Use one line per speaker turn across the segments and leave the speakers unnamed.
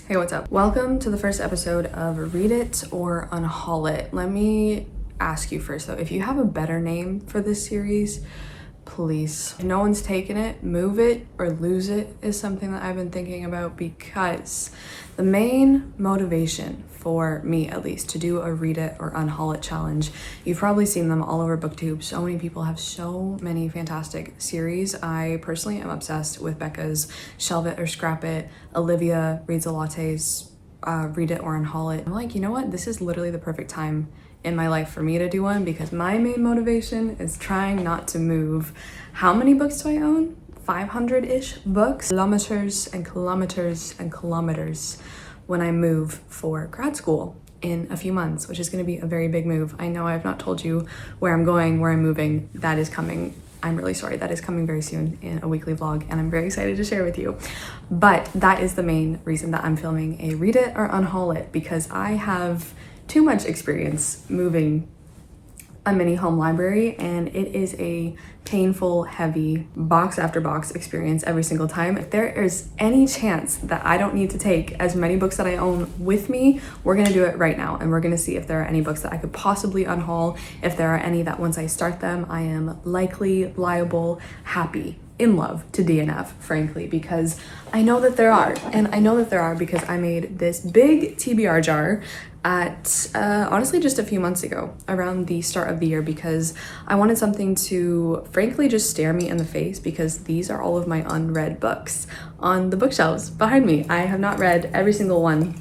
Hey, what's up? Welcome to the first episode of Read It or Unhaul It. Let me ask you first though, if you have a better name for this series, please. If no one's taken it, move it or lose it is something that I've been thinking about, because the main motivation for me, at least, to do a Read It or Unhaul It challenge, you've probably seen them all over booktube. So many people have so many fantastic series. I personally am obsessed with Becca's Shelve It or Scrap It, Olivia Reads a Latte's Read It or Unhaul It. I'm like, you know what? This is literally the perfect time in my life for me to do one, because my main motivation is trying not to move. How many books do I own? 500-ish books. Kilometers and kilometers and kilometers when I move for grad school in a few months, which is going to be a very big move. I know I have not told you where I'm going, where I'm moving. That is coming. I'm really sorry. That is coming very soon in a weekly vlog, and I'm very excited to share with you. But that is the main reason that I'm filming a Read It or Unhaul It, because I have too much experience moving a mini home library, and it is a painful, heavy, box after box experience every single time. If there is any chance that I don't need to take as many books that I own with me, we're gonna do it right now, and we're gonna see if there are any books that I could possibly unhaul, if there are any that once I start them, I am likely, liable, happy, in love to DNF, frankly, because I know that there are. And I know that there are because I made this big TBR jar at honestly just a few months ago, around the start of the year, because I wanted something to frankly just stare me in the face, because these are all of my unread books on the bookshelves behind me. I have not read every single one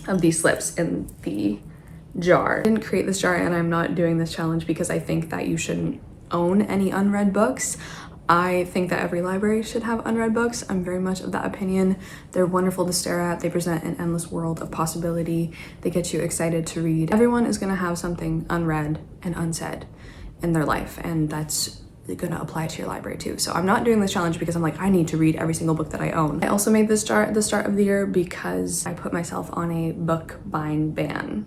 of these slips in the jar. I didn't create this jar, and I'm not doing this challenge because I think that you shouldn't own any unread books. I think that every library should have unread books. I'm very much of that opinion. They're wonderful to stare at. They present an endless world of possibility. They get you excited to read. Everyone is gonna have something unread and unsaid in their life, and that's gonna apply to your library too. So I'm not doing this challenge because I'm like, I need to read every single book that I own. I also made this jar at the start of the year because I put myself on a book buying ban.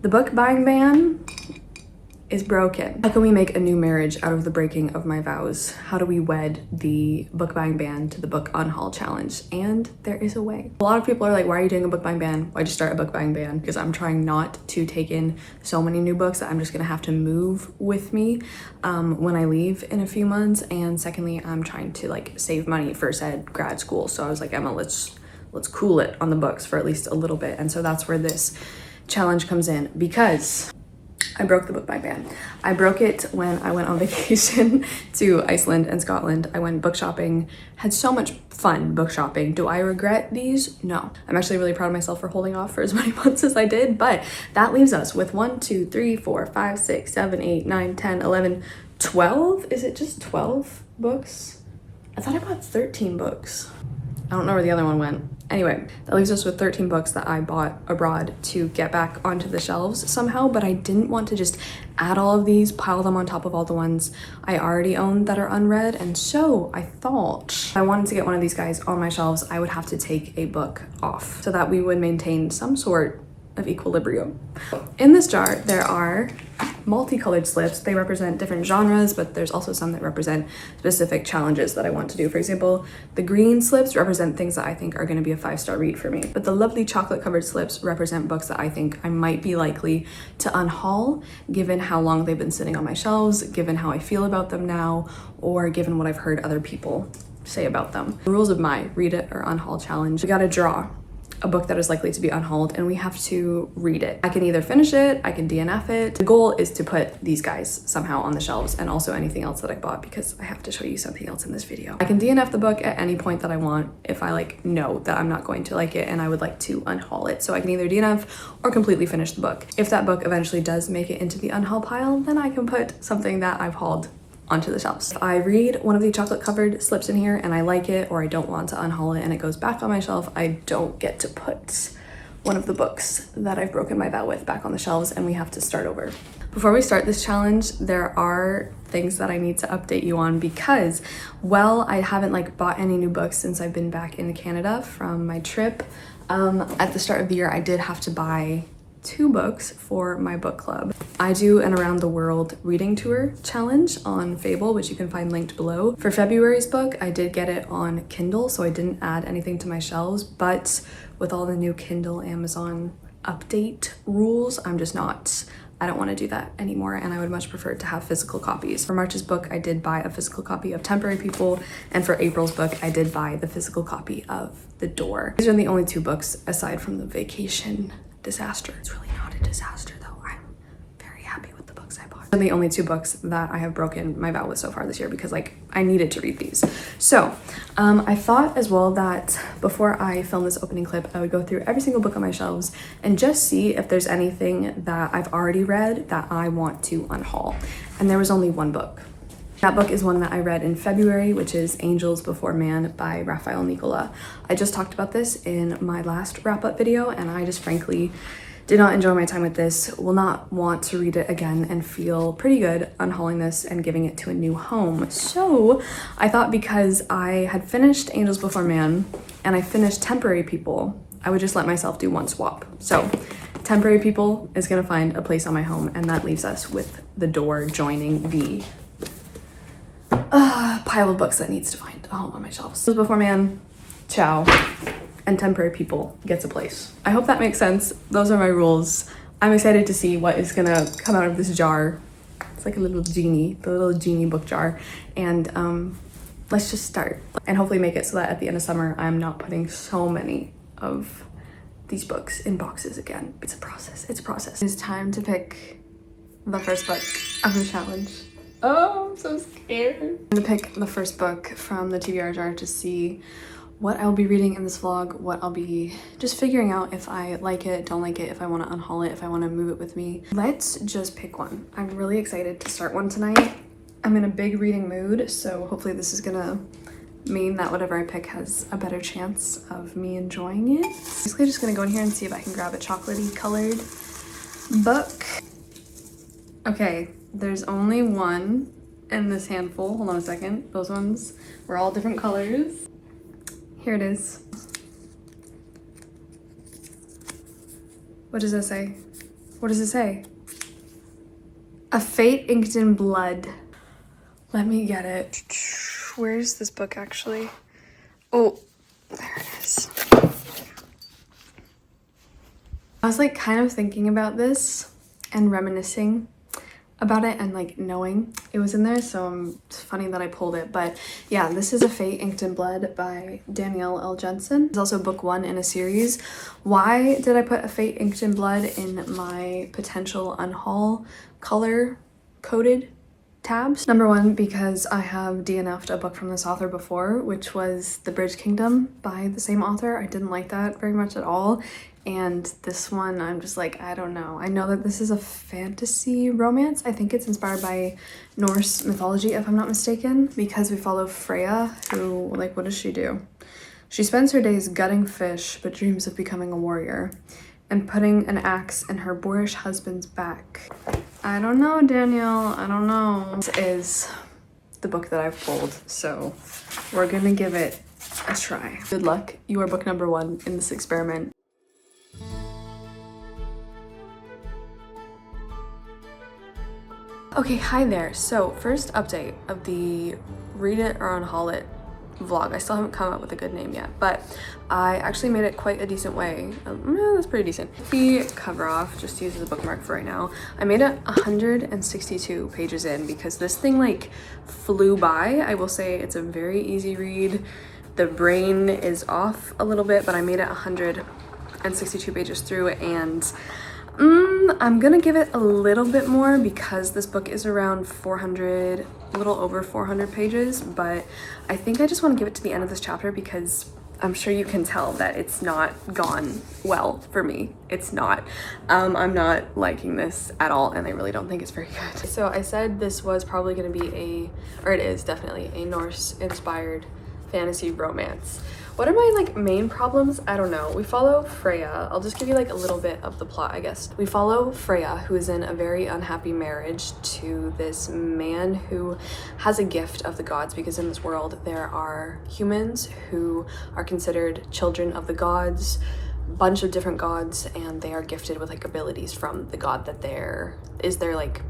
The book buying ban is broken. How can we make a new marriage out of the breaking of my vows? How do we wed the book buying ban to the book unhaul challenge? And there is a way. A lot of people are like, why are you doing a book buying ban? Why'd you start a book buying ban? Because I'm trying not to take in so many new books that I'm just gonna have to move with me when I leave in a few months. And secondly, I'm trying to like save money for said grad school. So I was like, Emma, let's cool it on the books for at least a little bit. And so that's where this challenge comes in, because I broke the book buying ban. I broke it when I went on vacation to Iceland and Scotland. I went book shopping, had so much fun book shopping. Do I regret these? No. I'm actually really proud of myself for holding off for as many months as I did, but that leaves us with 1, 2, 3, 4, 5, 6, 7, 8, 9, 10, 11, 12? Is it just 12 books? I thought I bought 13 books. I don't know where the other one went. Anyway, that leaves us with 13 books that I bought abroad to get back onto the shelves somehow, but I didn't want to just add all of these, pile them on top of all the ones I already own that are unread, and so I thought if I wanted to get one of these guys on my shelves, I would have to take a book off so that we would maintain some sort of equilibrium. In this jar, there are multicolored slips. They represent different genres, but there's also some that represent specific challenges that I want to do. For example, the green slips represent things that I think are going to be a 5-star read for me, but the lovely chocolate covered slips represent books that I think I might be likely to unhaul, given how long they've been sitting on my shelves, given how I feel about them now, or given what I've heard other people say about them. The rules of my Read It or Unhaul challenge: we gotta draw a book that is likely to be unhauled, and we have to read it. I can either finish it, I can DNF it. The goal is to put these guys somehow on the shelves, and also anything else that I bought, because I have to show you something else in this video. I can DNF the book at any point that I want if I like know that I'm not going to like it and I would like to unhaul it. So I can either DNF or completely finish the book. If that book eventually does make it into the unhaul pile, then I can put something that I've hauled onto the shelves. If I read one of the chocolate covered slips in here and I like it, or I don't want to unhaul it and it goes back on my shelf, I don't get to put one of the books that I've broken my vow with back on the shelves, and we have to start over. Before we start this challenge, there are things that I need to update you on, because while I haven't like bought any new books since I've been back in Canada from my trip, at the start of the year I did have to buy 2 books for my book club. I do an around the world reading tour challenge on Fable, which you can find linked below. For February's book, I did get it on Kindle, so I didn't add anything to my shelves, but with all the new Kindle Amazon update rules, I don't want to do that anymore, and I would much prefer to have physical copies. For March's book, I did buy a physical copy of Temporary People, and for April's book, I did buy the physical copy of The Door. These are the only 2 books aside from the vacation disaster. It's really not a disaster though. I'm very happy with the books I bought. They're the only 2 books that I have broken my vow with so far this year because like I needed to read these. So I thought as well that before I film this opening clip, I would go through every single book on my shelves and just see if there's anything that I've already read that I want to unhaul. And there was only 1 book. That book is one that I read in February, which is Angels Before Man by Raphael Nicola. I just talked about this in my last wrap-up video, and I just frankly did not enjoy my time with this, will not want to read it again, and feel pretty good unhauling this and giving it to a new home. So I thought because I had finished Angels Before Man and I finished Temporary People, I would just let myself do 1 swap. So Temporary People is gonna find a place on my home, and that leaves us with The Door joining the pile of books that needs to find a home on my shelves. Angels Before Man, ciao, and Temporary People gets a place. I hope that makes sense. Those are my rules. I'm excited to see what is gonna come out of this jar. It's like a little genie, the little genie book jar. And let's just start and hopefully make it so that at the end of summer, I'm not putting so many of these books in boxes again. It's a process, it's a process. It's time to pick the first book of the challenge. Oh, I'm so scared. I'm gonna pick the first book from the TBR jar to see what I'll be reading in this vlog, what I'll be just figuring out if I like it, don't like it, if I want to unhaul it, if I want to move it with me. Let's just pick one. I'm really excited to start one tonight. I'm in a big reading mood, so hopefully this is gonna mean that whatever I pick has a better chance of me enjoying it. Basically just gonna go in here and see if I can grab a chocolatey colored book. Okay, there's only 1 in this handful. Hold on a second. Those ones were all different colors. Here it is. What does it say? What does it say? A Fate Inked in Blood. Let me get it. Where's this book actually? Oh, there it is. I was like kind of thinking about this and reminiscing about it and like knowing it was in there, so it's funny that I pulled it. But yeah, this is A Fate Inked in Blood by Danielle L. Jensen. It's also book 1 in a series. Why did I put A Fate Inked in Blood in my potential unhaul color coded tabs? Number 1, because I have DNF'd a book from this author before, which was The Bridge Kingdom by the same author. I didn't like that very much at all. And this one, I'm just like, I don't know. I know that this is a fantasy romance. I think it's inspired by Norse mythology, if I'm not mistaken, because we follow Freya, who, like, what does she do? She spends her days gutting fish, but dreams of becoming a warrior and putting an axe in her boorish husband's back. I don't know, Danielle, I don't know. This is the book that I've pulled, so we're gonna give it a try. Good luck. You are book number 1 in this experiment. Okay, hi there. So first update of the Read It or Unhaul It vlog. I still haven't come up with a good name yet, but I actually made it quite a decent way. That's pretty decent. The cover off, just to use as a bookmark for right now. I made it 162 pages in because this thing like flew by. I will say it's a very easy read. The brain is off a little bit, but I made it 162 pages through, and I'm gonna give it a little bit more because this book is around 400, a little over 400 pages, but I think I just want to give it to the end of this chapter because I'm sure you can tell that it's not gone well for me. It's not. I'm not liking this at all, and I really don't think it's very good. So I said this was probably gonna be or it is definitely a Norse-inspired fantasy romance. What are my like main problems? I don't know. We follow Freya. I'll just give you like a little bit of the plot, I guess. We follow Freya, who is in a very unhappy marriage to this man who has a gift of the gods, because in this world there are humans who are considered children of the gods, bunch of different gods, and they are gifted with like abilities from the god that is their like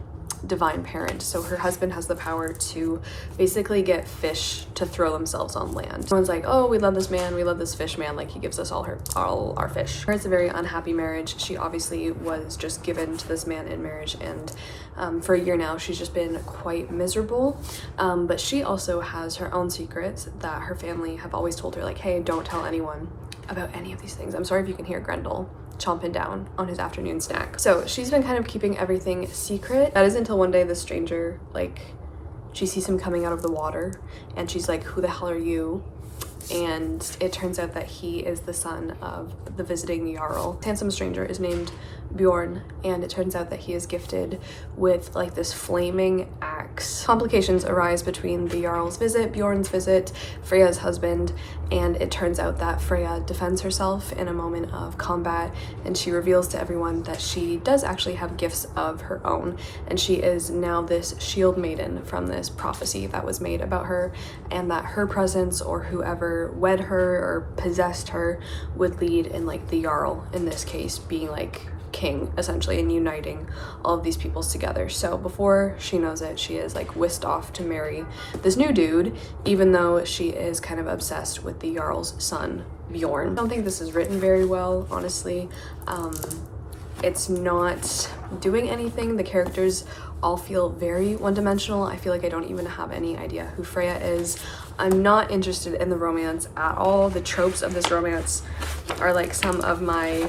divine parent. So her husband has the power to basically get fish to throw themselves on land. Everyone's like, oh, we love this man, we love this fish man, like he gives us all our fish. It's a very unhappy marriage. She obviously was just given to this man in marriage, and for a year now she's just been quite miserable, but she also has her own secrets that her family have always told her, like, hey, don't tell anyone about any of these things. I'm sorry if you can hear Grendel chomping down on his afternoon snack. So she's been kind of keeping everything secret. That is until one day the stranger, like, she sees him coming out of the water and she's like, who the hell are you? And it turns out that he is the son of the visiting Jarl. This handsome stranger is named Bjorn, and it turns out that he is gifted with like this flaming axe. Complications arise between the Jarl's visit, Bjorn's visit, Freya's husband, and it turns out that Freya defends herself in a moment of combat, and she reveals to everyone that she does actually have gifts of her own, and she is now this shield maiden from this prophecy that was made about her, and that her presence or whoever wed her or possessed her would lead in like the Jarl, in this case being like king essentially, and uniting all of these peoples together. So before she knows it, she is like whisked off to marry this new dude, even though she is kind of obsessed with the Jarl's son Bjorn. I don't think this is written very well, honestly. It's not doing anything. The characters all feel very one-dimensional. I feel like I don't even have any idea who Freya is. I'm not interested in the romance at all. The tropes of this romance are like some of my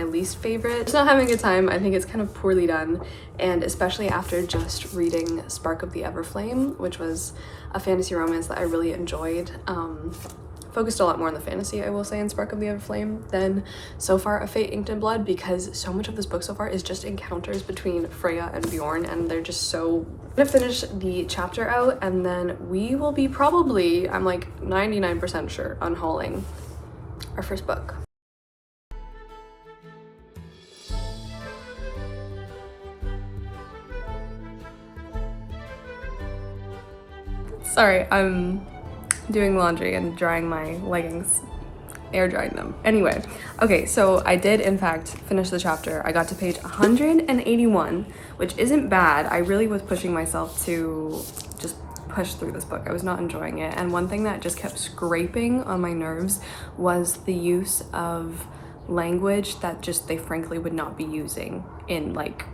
least favorite. Just not having a good time. I think it's kind of poorly done, and especially after just reading Spark of the Everflame, which was a fantasy romance that I really enjoyed. Focused a lot more on the fantasy, I will say, in Spark of the Everflame than so far A Fate Inked in Blood, because so much of this book so far is just encounters between Freya and Bjorn, and they're just so... I'm gonna finish the chapter out, and then we will be probably, I'm like 99% sure, unhauling our first book. Sorry, I'm doing laundry and drying my leggings, air drying them. Anyway, okay, so I did in fact finish the chapter. I got to page 181, which isn't bad. I really was pushing myself to just push through this book. I was not enjoying it. And one thing that just kept scraping on my nerves was the use of language that just they frankly would not be using in like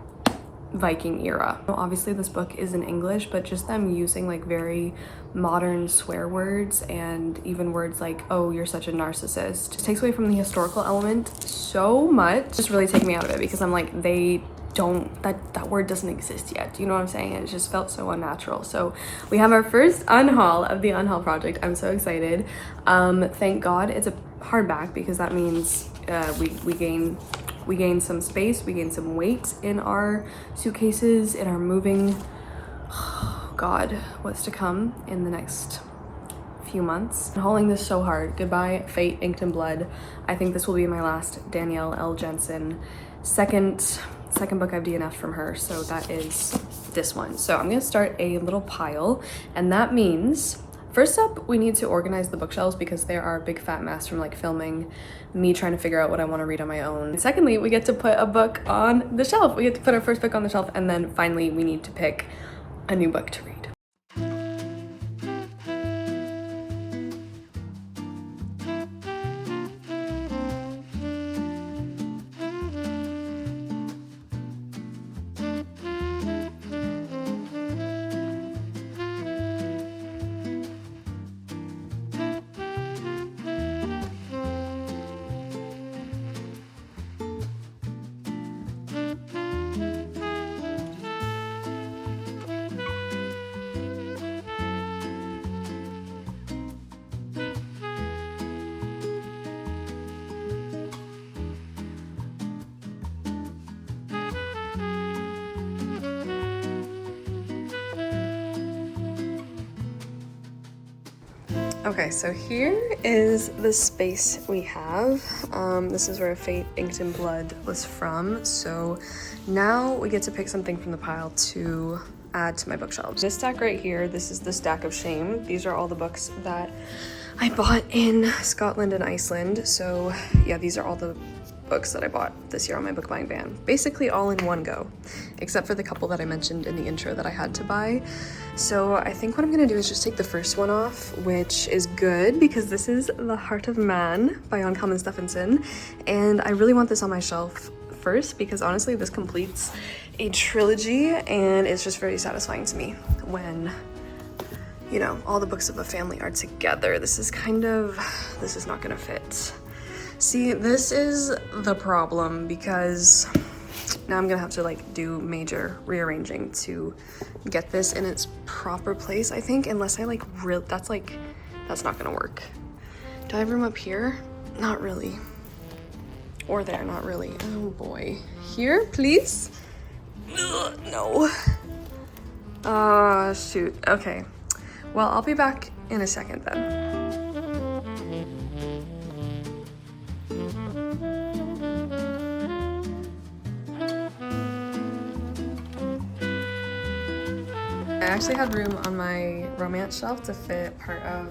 Viking era. Obviously this book is in English, but just them using like very modern swear words and even words like, oh, you're such a narcissist, just takes away from the historical element so much. Just really take me out of it, because I'm like, they don't, that word doesn't exist yet. Do you know what I'm saying? And it just felt so unnatural. So we have our first unhaul of the Unhaul project. I'm so excited. Thank God it's a hardback, because that means we gain some space, we gain some weight in our suitcases, in our moving. Oh God, what's to come in the next few months. I'm hauling this so hard. Goodbye, Fate Inked in Blood. I think this will be my last Danielle L. Jensen second book I've DNF'd from her, so that is this one. So I'm gonna start a little pile, and that means first up, we need to organize the bookshelves, because there are a big fat mess from like filming, me trying to figure out what I want to read on my own. And secondly, we get to put a book on the shelf. We get to put our first book on the shelf, and then finally we need to pick a new book to read. Okay, so here is the space we have. This is where Fate Inked in Blood was from. So now we get to pick something from the pile to add to my bookshelves. This stack right here, this is the stack of shame. These are all the books that I bought in Scotland and Iceland. So yeah, these are all the books that I bought this year on my book buying ban. Basically all in one go, except for the couple that I mentioned in the intro that I had to buy. So I think what I'm gonna do is just take the first one off, which is good because this is The Heart of Man by Uncommon Stephenson. And I really want this on my shelf first because honestly, this completes a trilogy and it's just very satisfying to me when, you know, all the books of a family are together. This is not gonna fit. See, this is the problem because now I'm gonna have to like do major rearranging to get this in its proper place, I think, unless I like that's not gonna work. Do I have room up here? Not really. Or there, not really. Oh boy. Here, please? Ugh, no. Shoot, okay. Well, I'll be back in a second then. I actually had room on my romance shelf to fit part of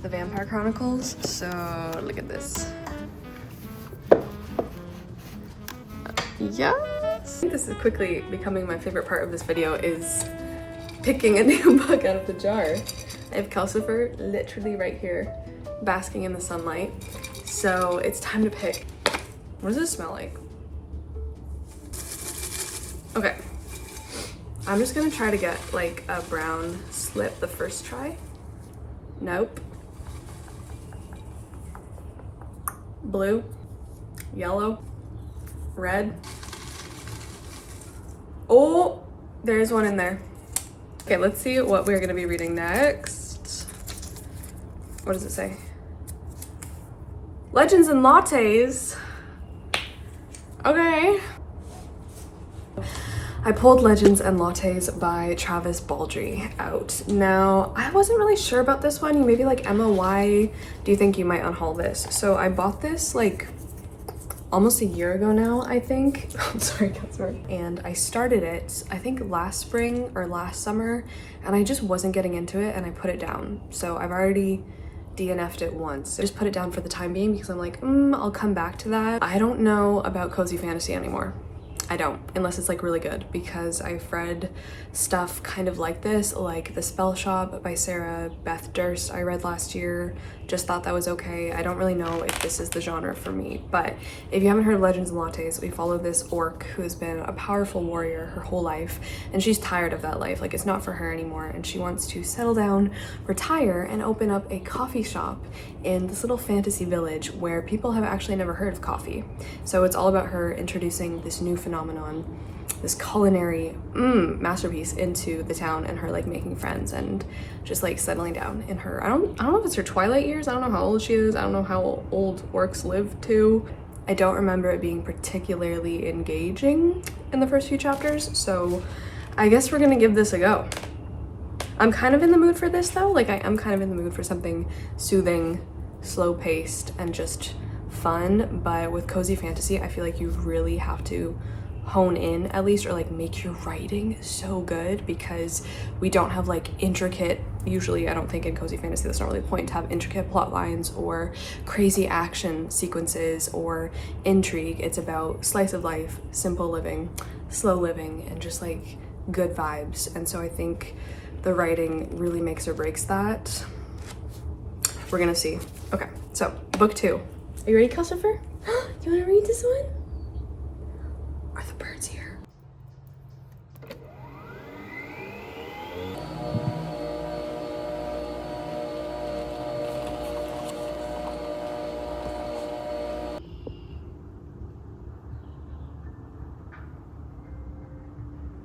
the Vampire Chronicles, so look at this. Yes! I think this is quickly becoming my favorite part of this video is picking a new book out of the jar. I have Calcifer literally right here, basking in the sunlight. So it's time to pick. What does this smell like? Okay. I'm just gonna try to get like a brown slip the first try. Nope. Blue, yellow, red. Oh, there's one in there. Okay, let's see what we're gonna be reading next. What does it say? Legends and Lattes. Okay. I pulled Legends and Lattes by Travis Baldree out. Now, I wasn't really sure about this one. You may be like, Emma, why do you think you might unhaul this? So I bought this like almost a year ago now, I think. I'm sorry. And I started it, I think last spring or last summer, and I just wasn't getting into it and I put it down. So I've already DNF'd it once. I just put it down for the time being because I'm like, I'll come back to that. I don't know about cozy fantasy anymore. I don't, unless it's like really good, because I've read stuff kind of like this, like The Spell Shop by Sarah Beth Durst I read last year. Just thought that was okay. I don't really know if this is the genre for me, but if you haven't heard of Legends and Lattes, we follow this orc who has been a powerful warrior her whole life, and she's tired of that life. Like, it's not for her anymore, and she wants to settle down, retire, and open up a coffee shop in this little fantasy village where people have actually never heard of coffee. So it's all about her introducing this new phenomenon, this culinary masterpiece into the town, and her like making friends and just like settling down in her, I don't know if it's her twilight years. I don't know how old she is. I don't know how old orcs live to. I don't remember it being particularly engaging in the first few chapters, so I guess we're gonna give this a go. I'm kind of in the mood for this though. Like, I am kind of in the mood for something soothing, slow-paced, and just fun. But with cozy fantasy, I feel like you really have to hone in at least, or like make your writing so good, because we don't have like intricate, usually I don't think in cozy fantasy that's not really the point, to have intricate plot lines or crazy action sequences or intrigue. It's about slice of life, simple living, slow living, and just like good vibes. And so I think the writing really makes or breaks that. We're gonna see. Okay, so book 2. Are you ready, Christopher? You wanna read this one? Are the birds here?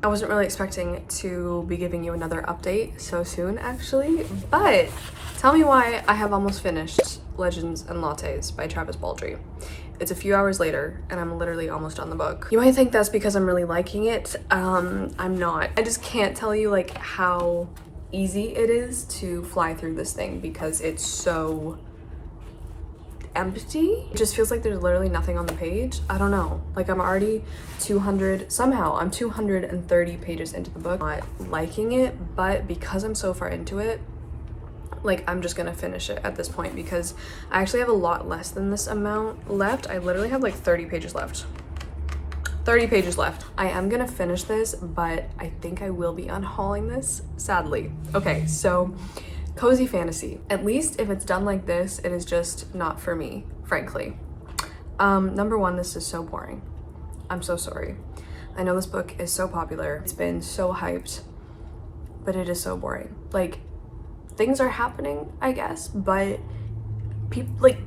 I wasn't really expecting to be giving you another update so soon, actually, but tell me why I have almost finished Legends and Lattes by Travis Baldree. It's a few hours later and I'm literally almost on the book. You might think that's because I'm really liking it. I'm not. I just can't tell you like how easy it is to fly through this thing because it's so empty. It just feels like there's literally nothing on the page. I don't know. Like, I'm already 230 pages into the book. Not liking it, but because I'm so far into it, like I'm just gonna finish it at this point because I actually have a lot less than this amount left. I literally have like 30 pages left. 30 pages left. I am gonna finish this, but I think I will be unhauling this, sadly. Okay, so cozy fantasy. At least if it's done like this, it is just not for me, frankly. Number one, this is so boring. I'm so sorry. I know this book is so popular. It's been so hyped, but it is so boring. Like, things are happening, I guess, but people, like,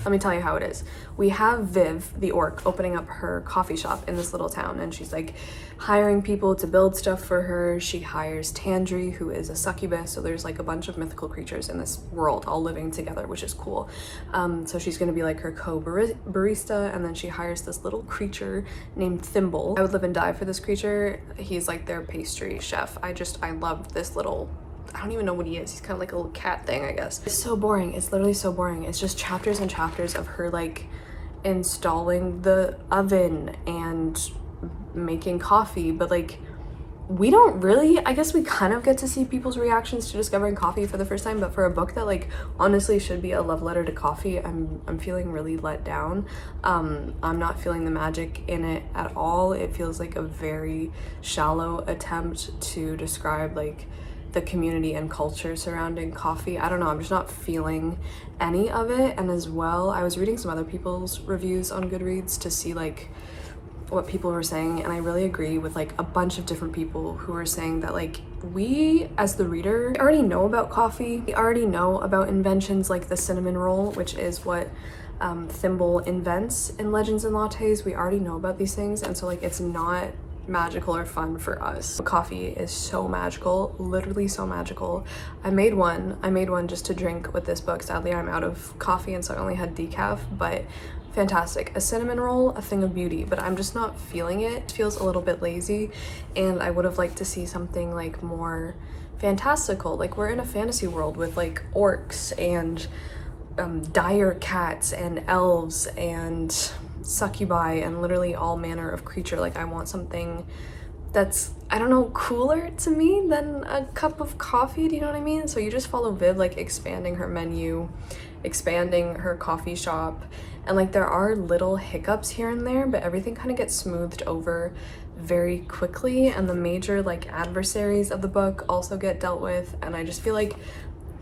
let me tell you how it is. We have Viv, the orc, opening up her coffee shop in this little town, and she's like hiring people to build stuff for her. She hires Tandri, who is a succubus, so there's like a bunch of mythical creatures in this world all living together, which is cool. So she's gonna be like her co-barista, and then she hires this little creature named Thimble. I would live and die for this creature. He's like their pastry chef. I love this little, I don't even know what he is. He's kind of like a little cat thing, I guess. It's so boring. It's literally so boring. It's just chapters and chapters of her like installing the oven and making coffee, but like we don't really, I guess we kind of get to see people's reactions to discovering coffee for the first time, but for a book that like honestly should be a love letter to coffee, I'm feeling really let down. I'm not feeling the magic in it at all. It feels like a very shallow attempt to describe like the community and culture surrounding coffee. I don't know, I'm just not feeling any of it. And as well, I was reading some other people's reviews on Goodreads to see like what people were saying, and I really agree with like a bunch of different people who are saying that like we as the reader we already know about coffee. We already know about inventions like the cinnamon roll, which is what Thimble invents in Legends and Lattes. We already know about these things, and so like it's not magical or fun for us. Coffee is so magical, literally so magical. I made one just to drink with this book. Sadly, I'm out of coffee, and so I only had decaf, but fantastic. A cinnamon roll, a thing of beauty, but I'm just not feeling it. It feels a little bit lazy, and I would have liked to see something like more fantastical. Like we're in a fantasy world with like orcs and dire cats and elves and succubi and literally all manner of creature. Like I want something that's, I don't know, cooler to me than a cup of coffee, do you know what I mean? So you just follow Viv like expanding her menu, expanding her coffee shop, and like there are little hiccups here and there, but everything kind of gets smoothed over very quickly, and the major like adversaries of the book also get dealt with, and I just feel like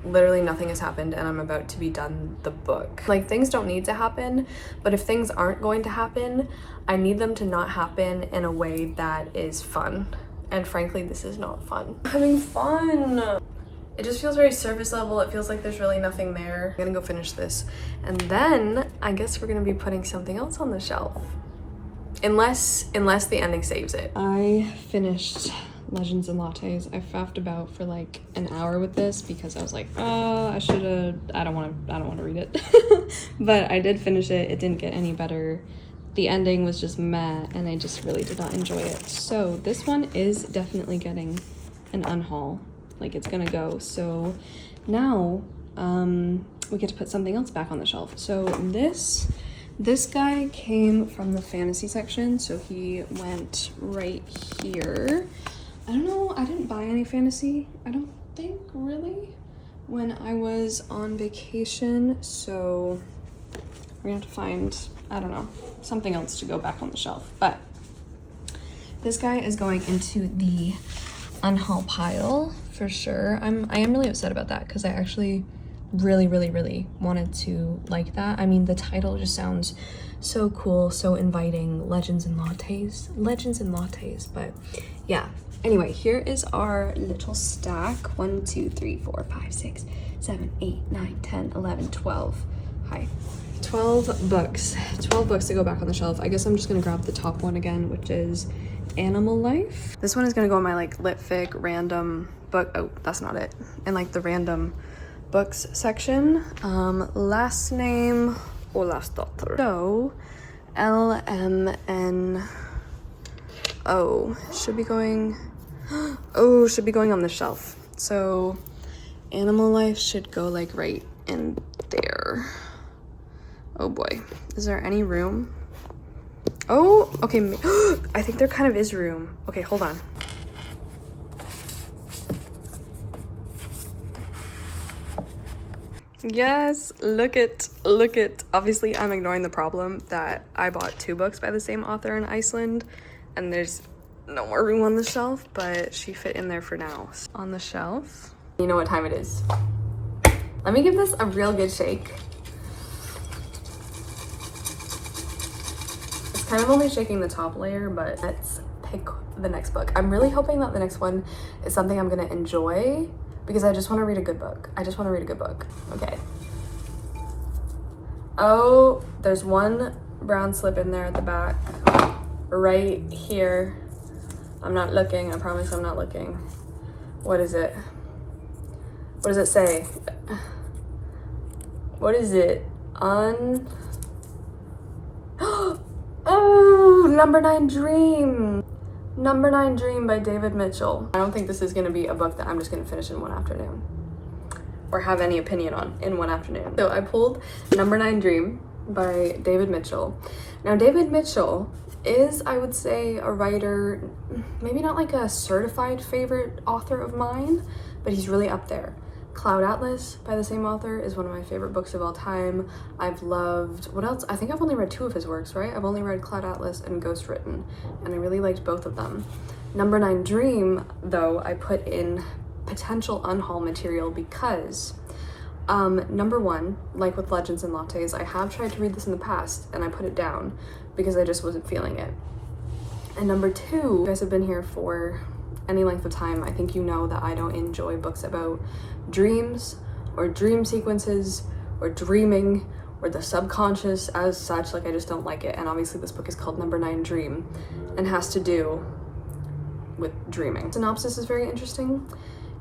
literally nothing has happened and I'm about to be done the book. Like things don't need to happen, but if things aren't going to happen, I need them to not happen in a way that is fun. And frankly, this is not fun. I'm having fun. It just feels very surface level. It feels like there's really nothing there. I'm gonna go finish this, and then I guess we're gonna be putting something else on the shelf. Unless the ending saves it. I finished Legends and Lattes. I faffed about for like an hour with this because I was like, I don't want to read it. But I did finish it. It didn't get any better. The ending was just meh, and I just really did not enjoy it. So this one is definitely getting an unhaul. Like it's gonna go. So now we get to put something else back on the shelf. So this guy came from the fantasy section, so he went right here. I don't know, I didn't buy any fantasy, I don't think, really, when I was on vacation, so we're gonna have to find, I don't know, something else to go back on the shelf. But this guy is going into the unhaul pile for sure. I am really upset about that because I actually really wanted to like that. I mean, the title just sounds so cool, so inviting. Legends and Lattes. But yeah, anyway, here is our little stack. 1 2 3 4 5 6 7 8 9 10 11 12. Hi. 12 books to go back on the shelf. I guess I'm just gonna grab the top one again, which is Animal Life. This one is gonna go in my like litfic random book. Oh, that's not it. In like the random books section. Last name Ólafsdóttir. So LMNO should be going on the shelf. So Animal Life should go like right in there. Oh boy, is there any room? Oh, okay. I think there kind of is room. Okay, hold on. Yes, look it. Obviously, I'm ignoring the problem that I bought 2 books by the same author in Iceland, and there's no more room on the shelf, but she fit in there for now. On the shelf. You know what time it is. Let me give this a real good shake. It's kind of only shaking the top layer, but let's pick the next book. I'm really hoping that the next one is something I'm gonna enjoy, because I just want to read a good book. Okay. Oh, there's one brown slip in there at the back. Right here. I'm not looking. I promise I'm not looking. What is it? What does it say? What is it? Oh, Number 9 Dream. Number 9 Dream by David Mitchell. I don't think this is gonna be a book that I'm just gonna finish in one afternoon or have any opinion on in one afternoon. So I pulled Number 9 Dream by David Mitchell. Now, David Mitchell is, I would say, a writer, maybe not like a certified favorite author of mine, but he's really up there. Cloud Atlas by the same author is one of my favorite books of all time. I've loved, what else? I think I've only read 2 of his works, right? I've only read Cloud Atlas and Ghost Written, and I really liked both of them. Number 9 Dream, though, I put in potential unhaul material because number 1, like with Legends and Lattes, I have tried to read this in the past and I put it down because I just wasn't feeling it. And number 2, you guys have been here for any length of time, I think you know that I don't enjoy books about dreams or dream sequences or dreaming or the subconscious as such. Like, I just don't like it. And obviously this book is called Number 9 Dream and has to do with dreaming. Synopsis is very interesting.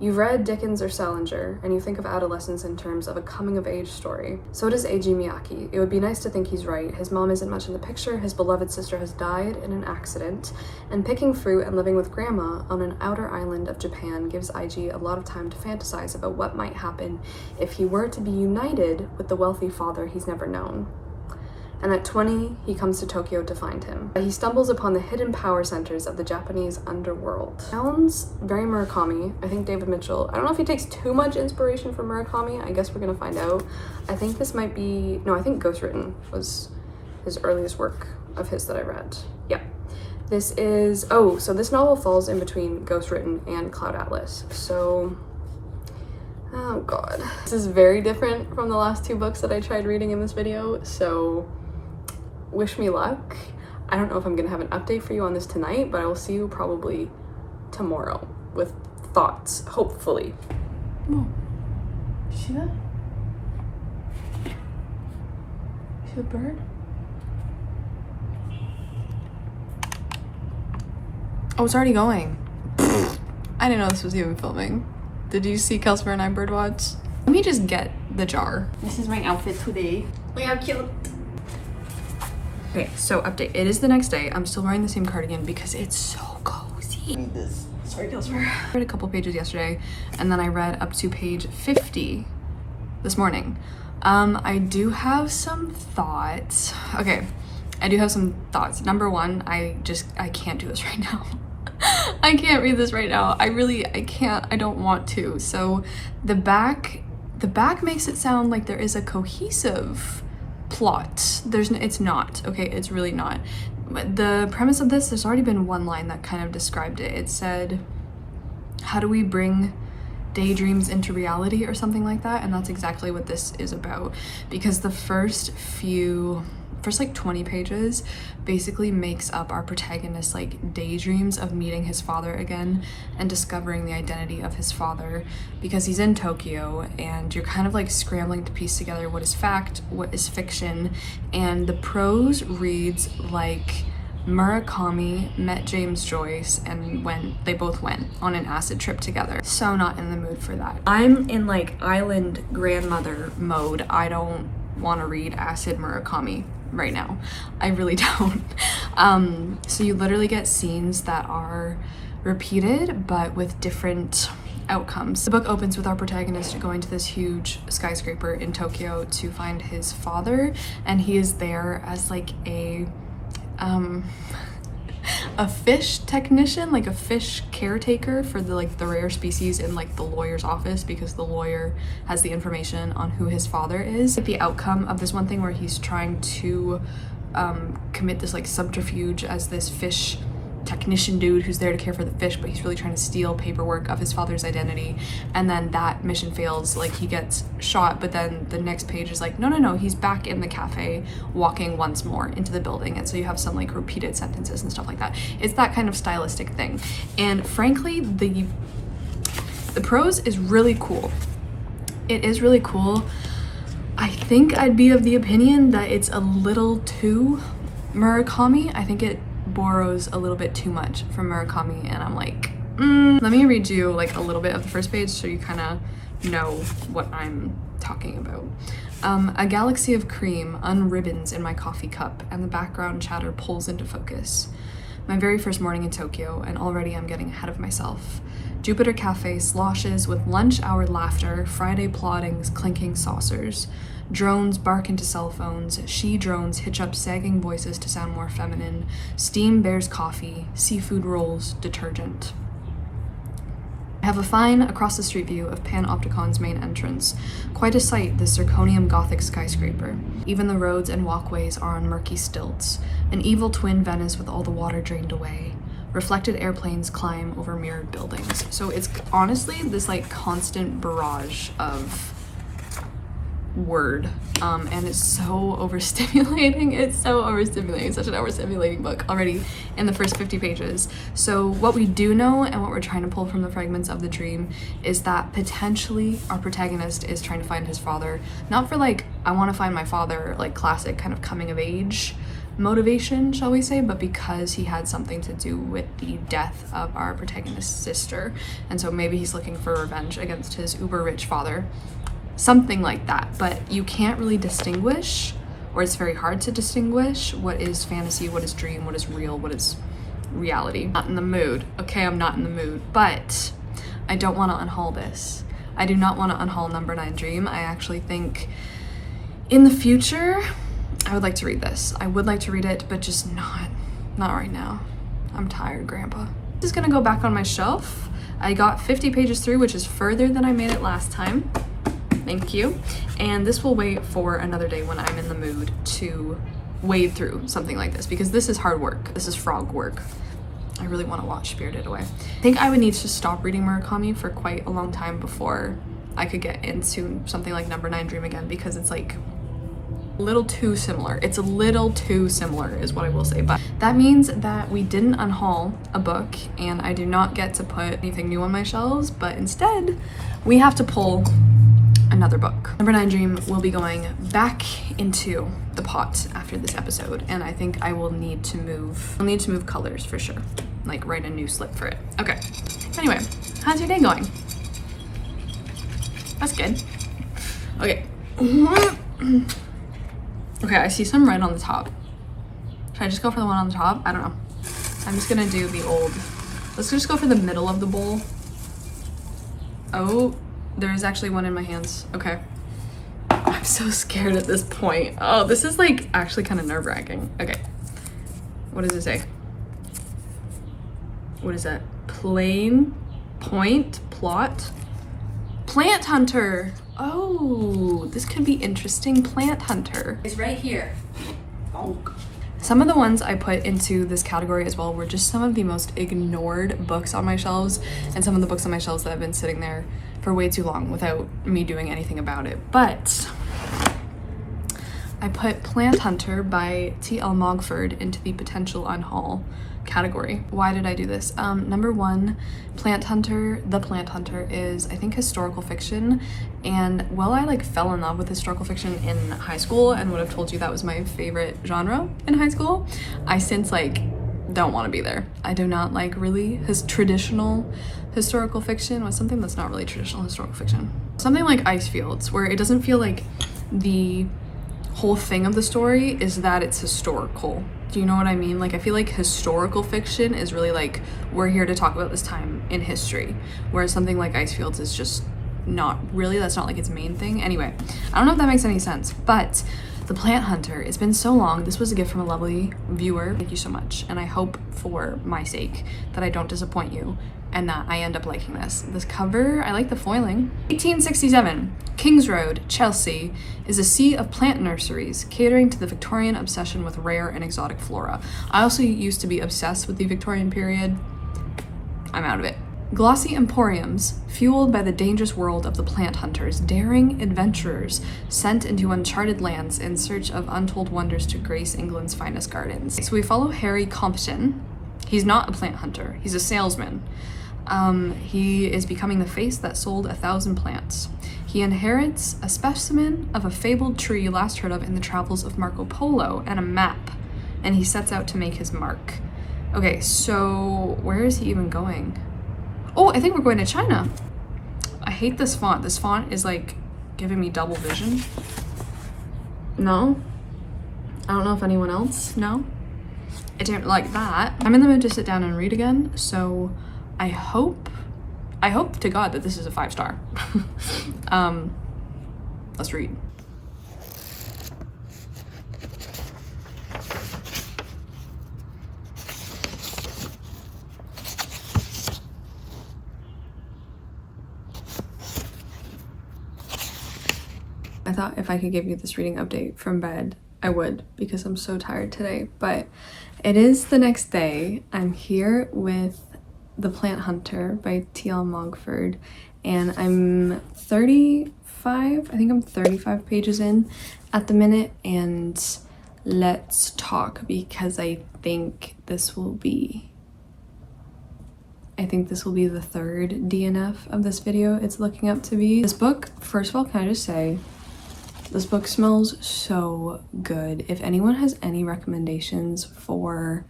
You've read Dickens or Salinger, and you think of adolescence in terms of a coming-of-age story. So does Eiji Miyake. It would be nice to think he's right. His mom isn't much in the picture, his beloved sister has died in an accident, and picking fruit and living with grandma on an outer island of Japan gives Eiji a lot of time to fantasize about what might happen if he were to be united with the wealthy father he's never known. And at 20, he comes to Tokyo to find him. He stumbles upon the hidden power centers of the Japanese underworld. Sounds very Murakami. I think David Mitchell, I don't know if he takes too much inspiration from Murakami. I guess we're gonna find out. I think this might be, no, I think Ghost Written was his earliest work of his that I read. Yeah. This is, oh, so this novel falls in between Ghost Written and Cloud Atlas. So, oh God. This is very different from the last 2 books that I tried reading in this video, so wish me luck. I don't know if I'm gonna have an update for you on this tonight, but I will see you probably tomorrow with thoughts, hopefully. Oh, see that? See the bird? Oh, it's already going. I didn't know this was even filming. Did you see Kelsper and I birdwatch? Let me just get the jar. This is my outfit today. Look how cute. Okay, so update. It is the next day. I'm still wearing the same cardigan because it's so cozy. Read this. Sorry, Kelsper. I read a couple pages yesterday, and then I read up to page 50 this morning. I do have some thoughts. Okay, I do have some thoughts. Number 1, I can't do this right now. I can't read this right now. I can't. I don't want to. So the back makes it sound like there is a cohesive plot. It's not, okay? It's really not. But the premise of this, there's already been one line that kind of described it. It said, how do we bring daydreams into reality or something like that? And that's exactly what this is about, because the first like 20 pages basically makes up our protagonist's like daydreams of meeting his father again and discovering the identity of his father, because he's in Tokyo and you're kind of like scrambling to piece together what is fact, what is fiction. And the prose reads like Murakami met James Joyce and they both went on an acid trip together. So not in the mood for that. I'm in like island grandmother mode. I don't want to read acid Murakami right now. I really don't. So you literally get scenes that are repeated but with different outcomes. The book opens with our protagonist going to this huge skyscraper in Tokyo to find his father, and he is there as like a a fish technician, like a fish caretaker for the rare species in like the lawyer's office, because the lawyer has the information on who his father is. Like, the outcome of this one thing where he's trying to commit this like subterfuge as this fish technician dude who's there to care for the fish, but he's really trying to steal paperwork of his father's identity, and then that mission fails, like he gets shot, but then the next page is like no, he's back in the cafe walking once more into the building, and so you have some like repeated sentences and stuff like that. It's that kind of stylistic thing, and frankly the prose is really cool. It is really cool. I think I'd be of the opinion that it's a little too Murakami. I think it borrows a little bit too much from Murakami, and I'm like, Let me read you like a little bit of the first page so you kind of know what I'm talking about. A galaxy of cream unribbons in my coffee cup, and the background chatter pulls into focus. My very first morning in Tokyo, and already I'm getting ahead of myself. Jupiter Cafe sloshes with lunch hour laughter, Friday plottings, clinking saucers. Drones bark into cell phones, she drones hitch up sagging voices to sound more feminine. Steam bears coffee, seafood rolls, detergent. I have a fine across the street view of Panopticon's main entrance. Quite a sight, this zirconium Gothic skyscraper. Even the roads and walkways are on murky stilts. An evil twin Venice with all the water drained away. Reflected airplanes climb over mirrored buildings. So it's honestly this like constant barrage of word, and it's so overstimulating. It's such an overstimulating book already in the first 50 pages. So what we do know, and what we're trying to pull from the fragments of the dream, is that potentially our protagonist is trying to find his father, not for like, I want to find my father, like classic kind of coming of age motivation, shall we say, but because he had something to do with the death of our protagonist's sister, and so maybe he's looking for revenge against his uber rich father. Something like that, but you can't really distinguish, or it's very hard to distinguish, what is fantasy, what is dream, what is real, what is reality. Not in the mood. Okay, I'm not in the mood, but I don't want to unhaul this. I do not want to unhaul Number 9 Dream. I actually think in the future, I would like to read this. I would like to read it, but just not right now. I'm tired, Grandpa. This is gonna go back on my shelf. I got 50 pages through, which is further than I made it last time. Thank you. And this will wait for another day when I'm in the mood to wade through something like this, because this is hard work. This is frog work. I really want to watch Spirited Away. I think I would need to stop reading Murakami for quite a long time before I could get into something like Number 9 Dream again, because it's like a little too similar. It's a little too similar is what I will say. But that means that we didn't unhaul a book, and I do not get to put anything new on my shelves, but instead we have to pull another book. Number 9 Dream will be going back into the pot after this episode, and I think I will need to move. I'll need to move colors for sure. Like write a new slip for it. Okay. Anyway, how's your day going? That's good. Okay. Okay, I see some red on the top. Should I just go for the one on the top? I don't know. I'm just gonna do the old. Let's just go for the middle of the bowl. Oh. There is actually one in my hands. Okay. I'm so scared at this point. Oh, this is like actually kind of nerve-wracking. Okay. What does it say? What is that? Plain, point, plot, plant hunter. Oh, this could be interesting. Plant hunter. It's right here. Oh. Some of the ones I put into this category as well were just some of the most ignored books on my shelves, and some of the books on my shelves that have been sitting there for way too long without me doing anything about it. But I put Plant Hunter by T.L. Mogford into the potential unhaul category. Why did I do this? Number one, The Plant Hunter is, I think, historical fiction, and while I like fell in love with historical fiction in high school and would have told you that was my favorite genre in high school, I since like don't want to be there. I do not like really traditional historical fiction with something that's not really traditional historical fiction. Something like Icefields, where it doesn't feel like the whole thing of the story is that it's historical. Do you know what I mean? Like, I feel like historical fiction is really like, we're here to talk about this time in history, whereas something like Icefields is just not really, that's not like its main thing. Anyway, I don't know if that makes any sense, but The Plant Hunter. It's been so long. This was a gift from a lovely viewer. Thank you so much. And I hope for my sake that I don't disappoint you and that I end up liking this. This cover, I like the foiling. 1867, Kings Road, Chelsea, is a sea of plant nurseries catering to the Victorian obsession with rare and exotic flora. I also used to be obsessed with the Victorian period. I'm out of it. Glossy emporiums, fueled by the dangerous world of the plant hunters, daring adventurers sent into uncharted lands in search of untold wonders to grace England's finest gardens. So we follow Harry Compton. He's not a plant hunter, he's a salesman. He is becoming the face that sold 1,000 plants. He inherits a specimen of a fabled tree last heard of in the travels of Marco Polo and a map, and he sets out to make his mark. Okay, so where is he even going? Oh, I think we're going to China. I hate this font. This font is like giving me double vision. No? I don't know if anyone else, no? I don't like that. I'm in the mood to sit down and read again, so I hope to God that this is a 5-star. Let's read. I thought if I could give you this reading update from bed, I would, because I'm so tired today. But it is the next day. I'm here with The Plant Hunter by T.L. Mogford, and I'm 35, I think I'm 35 pages in at the minute, and let's talk because I think this will be the third DNF of this video it's looking up to be. This book, first of all, can I just say, this book smells so good. If anyone has any recommendations for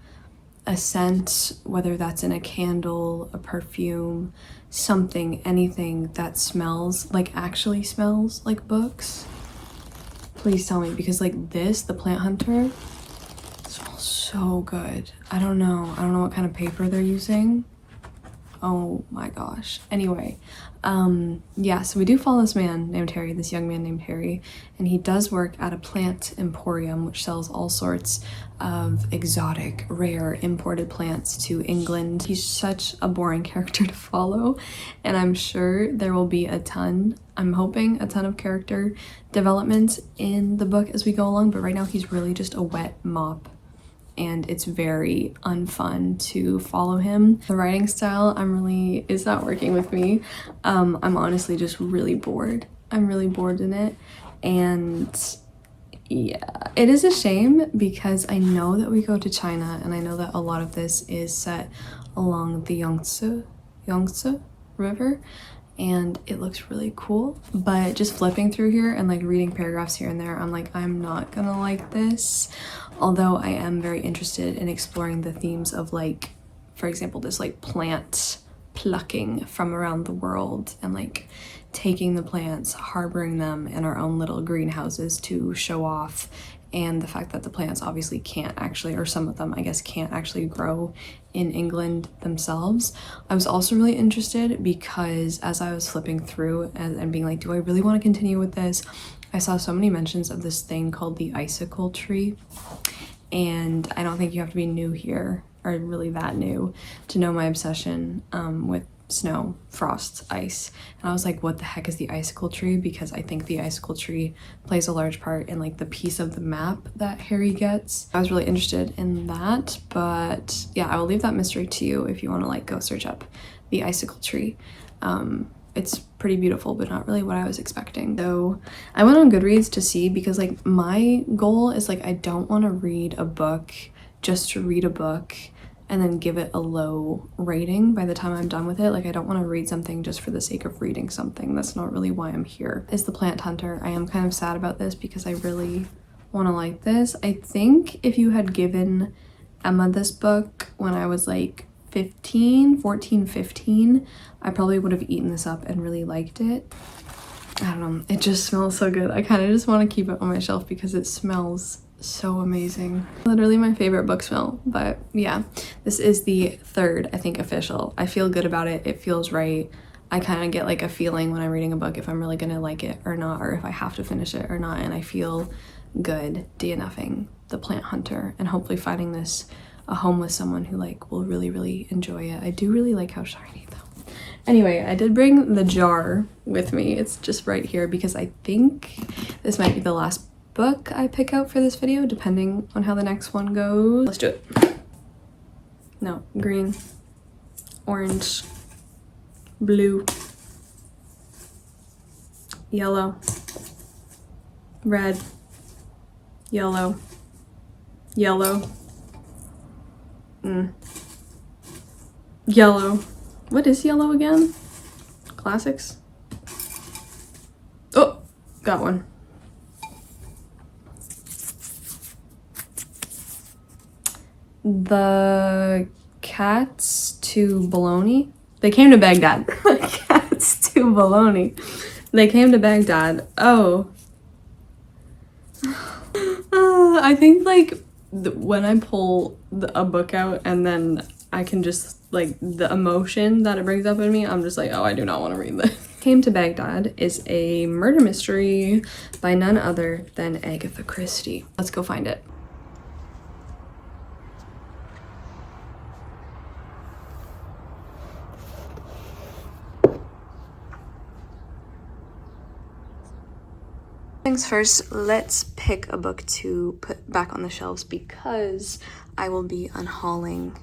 a scent, whether that's in a candle, a perfume, something, anything that smells, like actually smells like books, please tell me, because like this, The Plant Hunter, smells so good. I don't know what kind of paper they're using. Oh my gosh. Anyway, yeah, so we do follow this man named Harry, this young man named Harry, and he does work at a plant emporium which sells all sorts of exotic, rare, imported plants to England. He's such a boring character to follow, and I'm sure there will be I'm hoping a ton of character development in the book as we go along, but right now he's really just a wet mop. And it's very unfun to follow him. The writing style is not working with me. I'm honestly just really bored. I'm really bored in it. And yeah, it is a shame because I know that we go to China, and I know that a lot of this is set along the Yangtze River, and it looks really cool. But just flipping through here and like reading paragraphs here and there, I'm like, I'm not gonna like this. Although I am very interested in exploring the themes of, like, for example, this like plant plucking from around the world and like taking the plants, harboring them in our own little greenhouses to show off, and the fact that the plants obviously can't actually, or some of them I guess can't actually grow in England themselves. I was also really interested because as I was flipping through and being like, do I really want to continue with this? I saw so many mentions of this thing called the icicle tree, and I don't think you have to be new here, or really that new, to know my obsession with snow, frost, ice. And I was like, what the heck is the icicle tree? Because I think the icicle tree plays a large part in like the piece of the map that Harry gets. I was really interested in that, but yeah, I will leave that mystery to you if you want to like go search up the icicle tree. It's pretty beautiful, but not really what I was expecting. So I went on Goodreads to see, because like my goal is like, I don't want to read a book just to read a book and then give it a low rating by the time I'm done with it. Like, I don't want to read something just for the sake of reading something. That's not really why I'm here. Is The Plant Hunter. I am kind of sad about this because I really want to like this. I think if you had given Emma this book when I was like 15, I probably would have eaten this up and really liked it. I don't know, it just smells so good. I kind of just want to keep it on my shelf because it smells so amazing. Literally my favorite book smell. But yeah, this is the third, I think, official. I feel good about it. It feels right. I kind of get like a feeling when I'm reading a book if I'm really gonna like it or not, or if I have to finish it or not, and I feel good DNFing the plant hunter and hopefully finding this a home with someone who like will really enjoy it. I do really like how shiny though. Anyway, I did bring the jar with me. It's just right here because I think this might be the last book I pick out for this video, depending on how the next one goes. Let's do it. No, green, orange, blue, yellow, red, yellow, yellow, yellow. What is yellow again? Classics? Oh, got one. The cats to bologna. They came to Baghdad. The cats to bologna. They came to Baghdad. Oh. I think like when I pull a book out and then I can just like the emotion that it brings up in me, I'm just like, oh, I do not want to read this. Came to Baghdad is a murder mystery by none other than Agatha Christie. Let's go find it. Things first, let's pick a book to put back on the shelves because I will be unhauling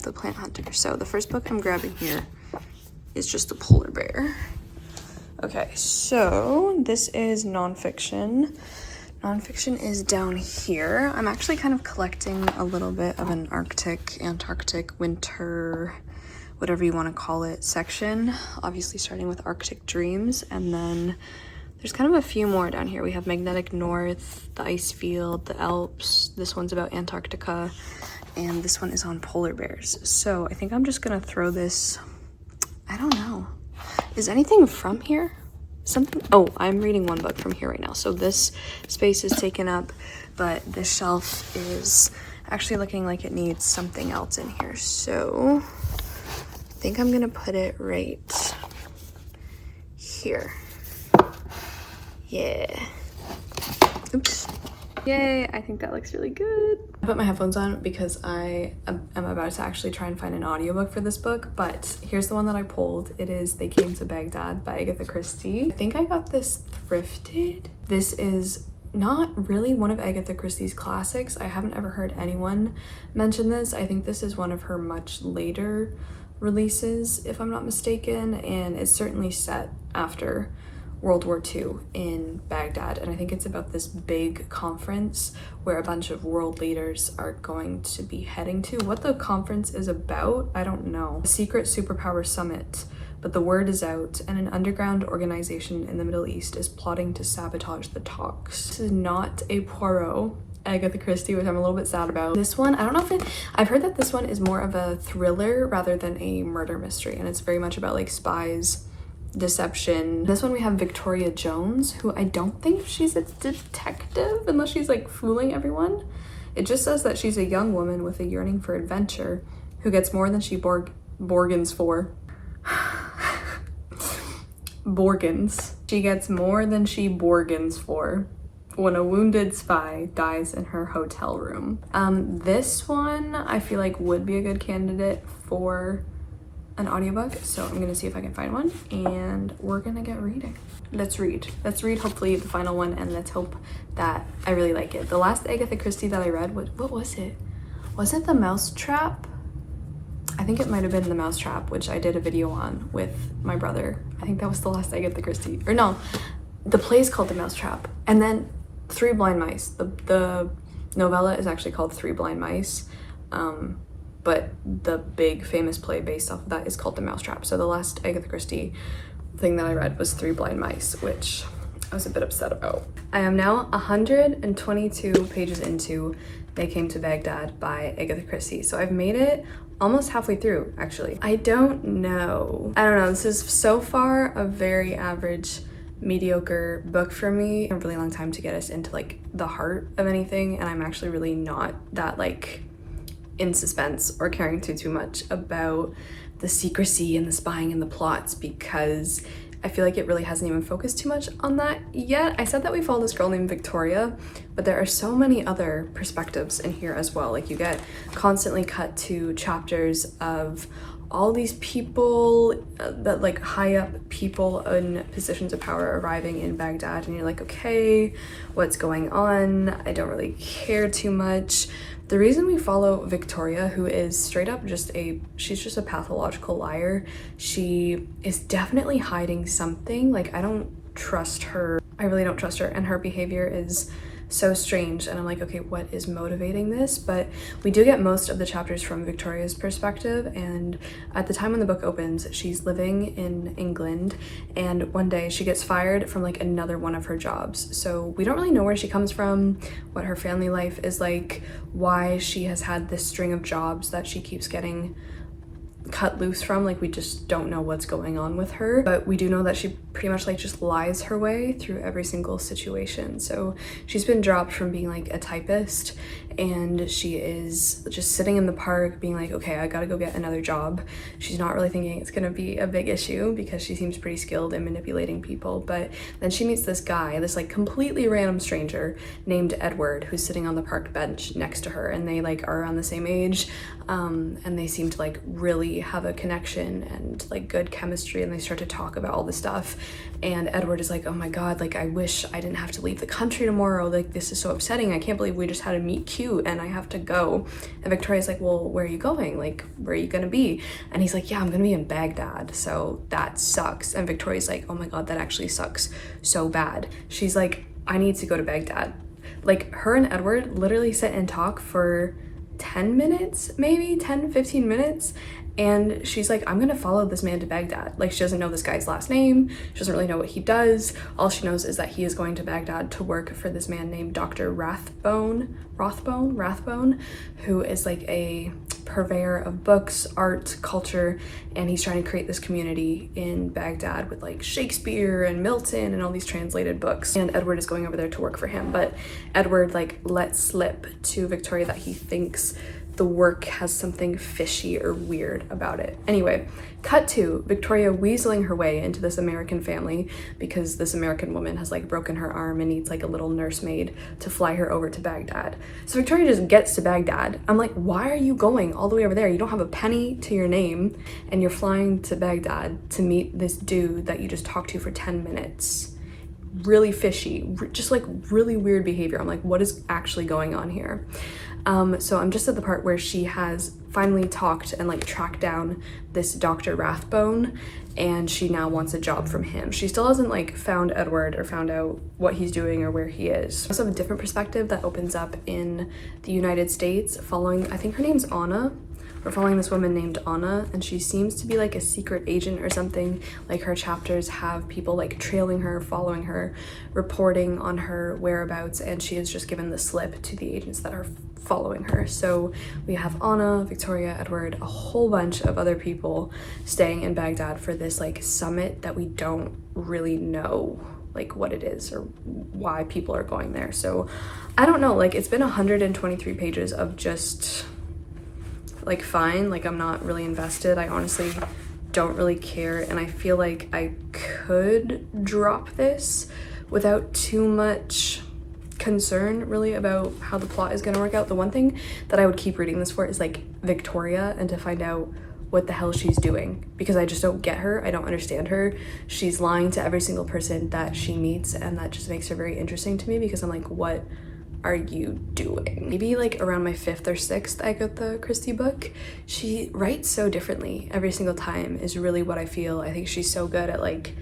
the plant hunter. So the first book I'm grabbing here is just a polar bear. Okay, so this is nonfiction. Nonfiction is down here. I'm actually kind of collecting a little bit of an Arctic, Antarctic, winter, whatever you want to call it, section. Obviously starting with Arctic Dreams, and then there's kind of a few more down here. We have Magnetic North, the Ice Field, the Alps. This one's about Antarctica, and this one is on polar bears. So I think I'm just gonna throw this, I don't know. Is anything from here? Something, oh, I'm reading one book from here right now. So this space is taken up, but this shelf is actually looking like it needs something else in here. So I think I'm gonna put it right here. Yeah. Oops. Yay, I think that looks really good. I put my headphones on because I am about to actually try and find an audiobook for this book, but here's the one that I pulled. It is They Came to Baghdad by Agatha Christie. I think I got this thrifted. This is not really one of Agatha Christie's classics. I haven't ever heard anyone mention this. I think this is one of her much later releases, if I'm not mistaken, and it's certainly set after World War II in Baghdad, and I think it's about this big conference where a bunch of world leaders are going to be heading to. What the conference is about, I don't know. A secret superpower summit, but the word is out and an underground organization in the Middle East is plotting to sabotage the talks. This is not a Poirot Agatha Christie, which I'm a little bit sad about. This one, I don't know if I've heard that this one is more of a thriller rather than a murder mystery, and it's very much about like spies, deception. This one we have Victoria Jones, who I don't think she's a detective unless she's like fooling everyone. It just says that she's a young woman with a yearning for adventure who gets more than she bargains for. Borgans. She gets more than she bargains for when a wounded spy dies in her hotel room. This one I feel like would be a good candidate for an audiobook, so I'm gonna see if I can find one and we're gonna get reading. Let's read hopefully the final one, and let's hope that I really like it. The last Agatha Christie that I read, what was it? Was it The Mousetrap? I think it might have been The Mousetrap, which I did a video on with my brother. I think that was the last Agatha Christie, or no, the play is called The Mousetrap, and then Three Blind Mice. The novella is actually called Three Blind Mice, but the big famous play based off of that is called The Mousetrap. So the last Agatha Christie thing that I read was Three Blind Mice, which I was a bit upset about. I am now 122 pages into They Came to Baghdad by Agatha Christie. So I've made it almost halfway through, actually. I don't know. This is so far a very average, mediocre book for me. A really long time to get us into like the heart of anything, and I'm actually really not that like in suspense or caring too much about the secrecy and the spying and the plots, because I feel like it really hasn't even focused too much on that yet. I said that we follow this girl named Victoria, but there are so many other perspectives in here as well. Like you get constantly cut to chapters of all these people that like high up people in positions of power arriving in Baghdad, and you're like, okay, what's going on? I don't really care too much. The reason we follow Victoria, who is straight up she's just a pathological liar. She is definitely hiding something. Like I don't trust her. I really don't trust her, and her behavior is so strange, and I'm like, okay, what is motivating this? But we do get most of the chapters from Victoria's perspective, and at the time when the book opens, she's living in England, and one day she gets fired from like another one of her jobs. So we don't really know where she comes from, what her family life is like, why she has had this string of jobs that she keeps getting cut loose from. Like we just don't know what's going on with her, but we do know that she pretty much like just lies her way through every single situation. So she's been dropped from being like a typist, and she is just sitting in the park being like, okay, I gotta go get another job. She's not really thinking it's gonna be a big issue because she seems pretty skilled in manipulating people. But then she meets this guy, this like completely random stranger named Edward, who's sitting on the park bench next to her, and they like are around the same age, and they seem to like really have a connection and like good chemistry, and they start to talk about all this stuff. And Edward is like, oh my god, like I wish I didn't have to leave the country tomorrow, like this is so upsetting, I can't believe we just had a meet cute and I have to go. And Victoria's like, well, where are you going? Like where are you gonna be? And he's like, yeah, I'm gonna be in Baghdad, so that sucks. And Victoria's like, oh my god, that actually sucks so bad. She's like, I need to go to Baghdad. Like her and Edward literally sit and talk for 10 minutes, maybe 10-15 minutes, and she's like, I'm gonna follow this man to Baghdad. Like she doesn't know this guy's last name, she doesn't really know what he does. All she knows is that he is going to Baghdad to work for this man named Dr. Rathbone, who is like a purveyor of books, art, culture, and he's trying to create this community in Baghdad with like Shakespeare and Milton and all these translated books. And Edward is going over there to work for him, but Edward like lets slip to Victoria that he thinks the work has something fishy or weird about it. Anyway, cut to Victoria weaseling her way into this American family because this American woman has like broken her arm and needs like a little nursemaid to fly her over to Baghdad. So Victoria just gets to Baghdad. I'm like, why are you going all the way over there? You don't have a penny to your name and you're flying to Baghdad to meet this dude that you just talked to for 10 minutes. Really fishy, just like really weird behavior. I'm like, what is actually going on here? So I'm just at the part where she has finally talked and like tracked down this Dr. Rathbone, and she now wants a job from him. She still hasn't like found Edward or found out what he's doing or where he is. I also have a different perspective that opens up in the United States following, I think her name's Anna. We're following this woman named Anna, and she seems to be like a secret agent or something. Like her chapters have people like trailing her, following her, reporting on her whereabouts, and she is just given the slip to the agents that are following her. So we have Anna, Victoria, Edward, a whole bunch of other people staying in Baghdad for this like summit that we don't really know like what it is or why people are going there. So I don't know, like it's been 123 pages of just like fine, like I'm not really invested. I honestly don't really care, and I feel like I could drop this without too much concern really about how the plot is going to work out. The one thing that I would keep reading this for is like Victoria, and to find out what the hell she's doing, because I just don't get her. I don't understand her. She's lying to every single person that she meets, and that just makes her very interesting to me because I'm like, what are you doing? Maybe like around my 5th or 6th Agatha Christie book. She writes so differently every single time is really what I feel. I think she's so good at like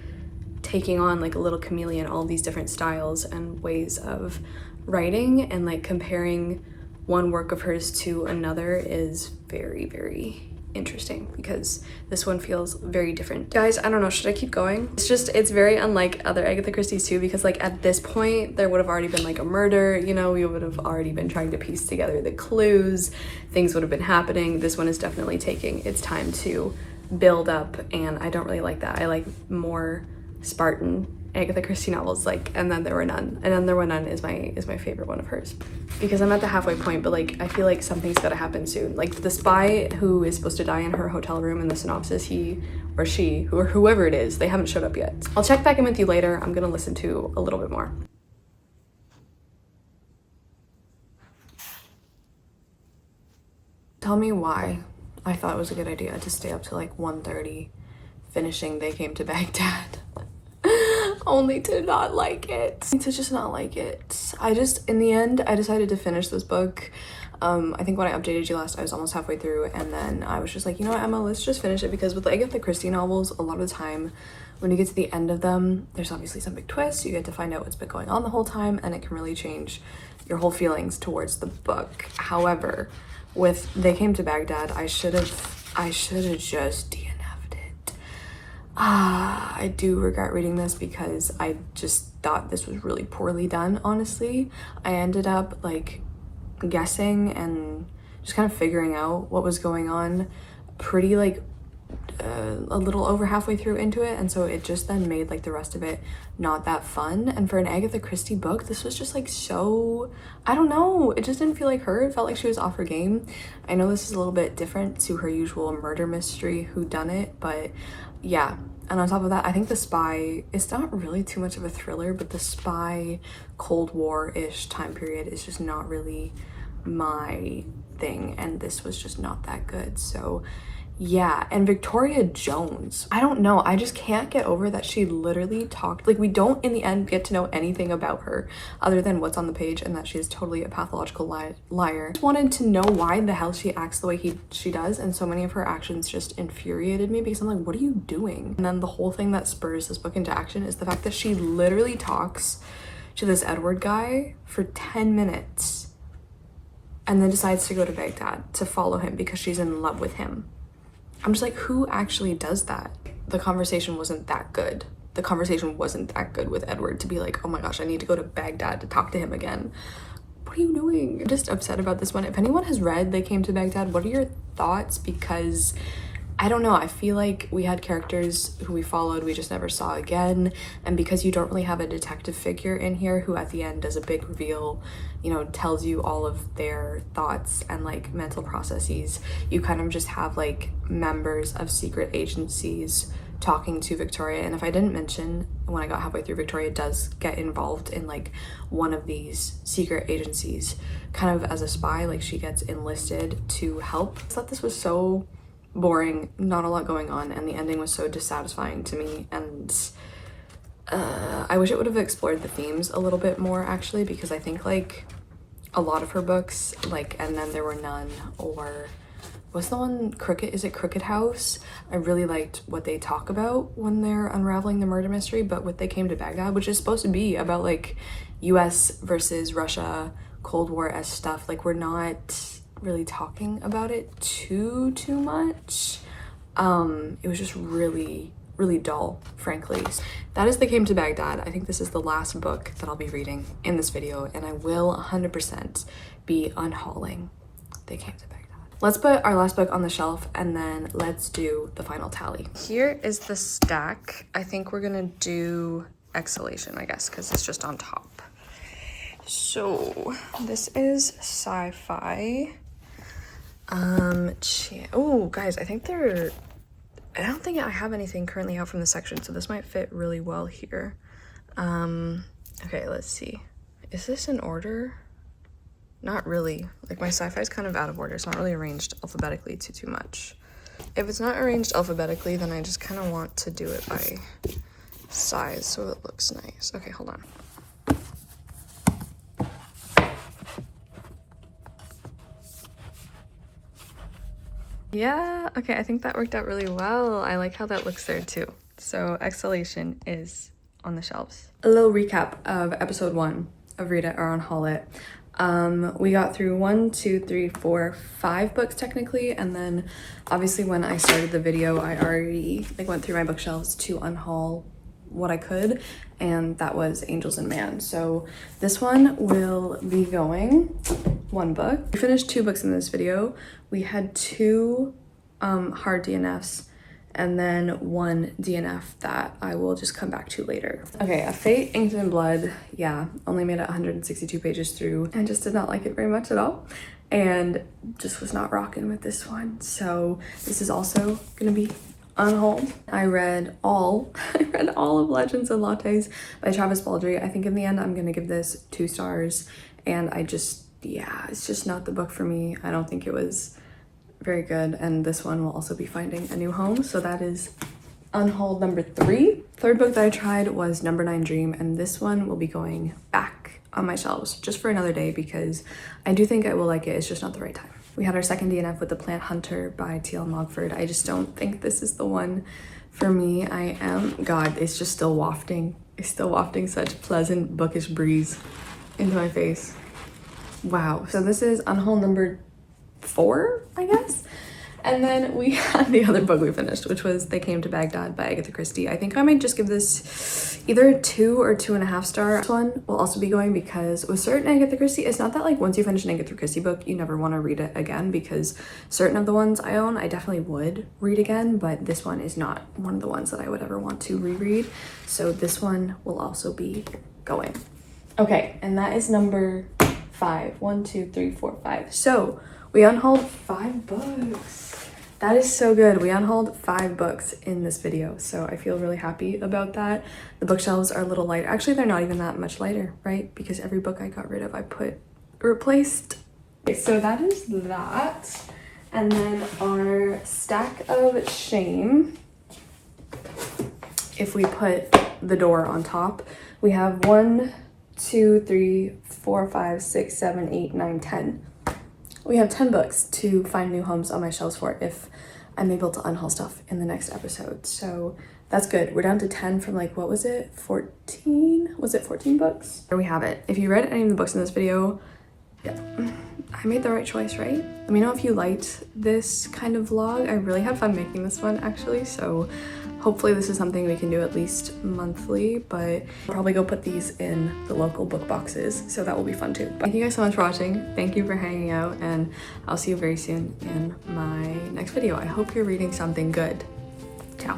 taking on like a little chameleon, all these different styles and ways of writing, and like comparing one work of hers to another is very, very interesting because this one feels very different. Guys, I don't know, should I keep going? It's very unlike other Agatha Christie's too, because like at this point there would have already been like a murder, you know, we would have already been trying to piece together the clues, things would have been happening. This one is definitely taking its time to build up, and I don't really like that. I like more Spartan Agatha Christie novels, like And Then There Were None. And Then There Were None is my favorite one of hers. Because I'm at the halfway point, but like I feel like something's gotta happen soon. Like the spy who is supposed to die in her hotel room in the synopsis, he or she, or whoever it is, they haven't showed up yet. I'll check back in with you later. I'm gonna listen to a little bit more. Tell me why I thought it was a good idea to stay up to like 1:30 finishing They Came to Baghdad. Only to not like it. To just not like it. In the end, I decided to finish this book. I think when I updated you last, I was almost halfway through, and then I was just like, you know what, Emma, let's just finish it, because with the Agatha Christie novels, a lot of the time, when you get to the end of them, there's obviously some big twists. You get to find out what's been going on the whole time, and it can really change your whole feelings towards the book. However, with They Came to Baghdad, I should have just DNF'd it. I do regret reading this because I just thought this was really poorly done, honestly. I ended up like guessing and just kind of figuring out what was going on pretty like a little over halfway through into it, and so it just then made like the rest of it not that fun. And for an Agatha Christie book, this was just like so, I don't know, it just didn't feel like her. It felt like she was off her game. I know this is a little bit different to her usual murder mystery whodunit, but yeah. And on top of that, I think The Spy, it's not really too much of a thriller, but The Spy Cold War-ish time period is just not really my thing, and this was just not that good. So yeah. And Victoria Jones, I don't know, I just can't get over that she literally talked, like we don't in the end get to know anything about her other than what's on the page, and that she is totally a pathological liar. I just wanted to know why the hell she acts the way she does, and so many of her actions just infuriated me, because I'm like, what are you doing? And then the whole thing that spurs this book into action is the fact that she literally talks to this Edward guy for 10 minutes and then decides to go to Baghdad to follow him because she's in love with him. I'm just like, who actually does that? The conversation wasn't that good. The conversation wasn't that good with Edward to be like, oh my gosh, I need to go to Baghdad to talk to him again. What are you doing? I'm just upset about this one. If anyone has read They Came to Baghdad, what are your thoughts? Because I don't know, I feel like we had characters who we followed, we just never saw again. And because you don't really have a detective figure in here who at the end does a big reveal, you know, tells you all of their thoughts and like mental processes, you kind of just have like members of secret agencies talking to Victoria. And if I didn't mention, when I got halfway through, Victoria does get involved in like one of these secret agencies kind of as a spy, like she gets enlisted to help. I thought this was so boring, not a lot going on, and the ending was so dissatisfying to me. And I wish it would have explored the themes a little bit more, actually, because I think like a lot of her books, like And Then There Were None, or what's the one, Crooked House, I really liked what they talk about when they're unraveling the murder mystery. But what They Came to Baghdad, which is supposed to be about like US versus Russia Cold War-esque stuff, like we're not really talking about it too much. It was just really dull, frankly. That is They Came to Baghdad. I think this is the last book that I'll be reading in this video, and I will 100% be unhauling They Came to Baghdad. Let's put our last book on the shelf and then let's do the final tally. Here is the stack. I think we're gonna do Exhalation, I guess, because it's just on top. So this is sci-fi. Oh guys, I don't think I have anything currently out from this section, so this might fit really well here. Okay, let's see. Is this in order? Not really. Like my sci-fi is kind of out of order. It's not really arranged alphabetically too much. If it's not arranged alphabetically, then I just kind of want to do it by size so it looks nice. Okay, hold on. Yeah, okay, I think that worked out really well. I like how that looks there too. So Exhalation is on the shelves. A little recap of episode 1 of Read It or Unhaul It. We got through 5 books technically, and then obviously when I started the video, I already like went through my bookshelves to unhaul what I could, and that was Angels and Man. So this one will be going 1 book. We finished 2 books in this video. We had 2 hard DNFs and then one DNF that I will just come back to later. Okay, A Fate Inked in Blood, yeah, only made it 162 pages through and just did not like it very much at all, and just was not rocking with this one. So this is also gonna be unhauled. I read all of Legends and Lattes by Travis Baldree. I think in the end I'm gonna give this 2 stars, and yeah, it's just not the book for me. I don't think it was very good, and this one will also be finding a new home. So that is unhauled number 3. Third book that I tried was Number 9 Dream, and this one will be going back on my shelves just for another day because I do think I will like it. It's just not the right time. We had our second DNF with The Plant Hunter by T.L. Mogford. I just don't think this is the one for me. God, it's just still wafting. It's still wafting such pleasant bookish breeze into my face. Wow. So this is unhauled number 4, I guess. And then we had the other book we finished, which was They Came to Baghdad by Agatha Christie. I think I might just give this either a 2 or 2.5 star. This one will also be going because with certain Agatha Christie, it's not that like once you finish an Agatha Christie book, you never want to read it again, because certain of the ones I own, I definitely would read again, but this one is not one of the ones that I would ever want to reread. So this one will also be going. Okay, and that is number 5. 1, 2, 3, 4, 5. So we unhauled 5 books. That is so good. We unhauled 5 books in this video, so I feel really happy about that. The bookshelves are a little lighter. Actually, they're not even that much lighter, right? Because every book I got rid of, I replaced. Okay, so that is that. And then our stack of shame, if we put the door on top, we have 1, 2, 3, 4, 5, 6, 7, 8, 9, 10. We have 10 books to find new homes on my shelves for if I'm able to unhaul stuff in the next episode. So that's good. We're down to 10 from like, what was it? 14? Was it 14 books? There we have it. If you read any of the books in this video, yeah, I made the right choice, right? Let me know if you liked this kind of vlog. I really had fun making this one actually. So hopefully this is something we can do at least monthly, but I'll probably go put these in the local book boxes, so that will be fun too. But thank you guys so much for watching. Thank you for hanging out, and I'll see you very soon in my next video. I hope you're reading something good. Ciao.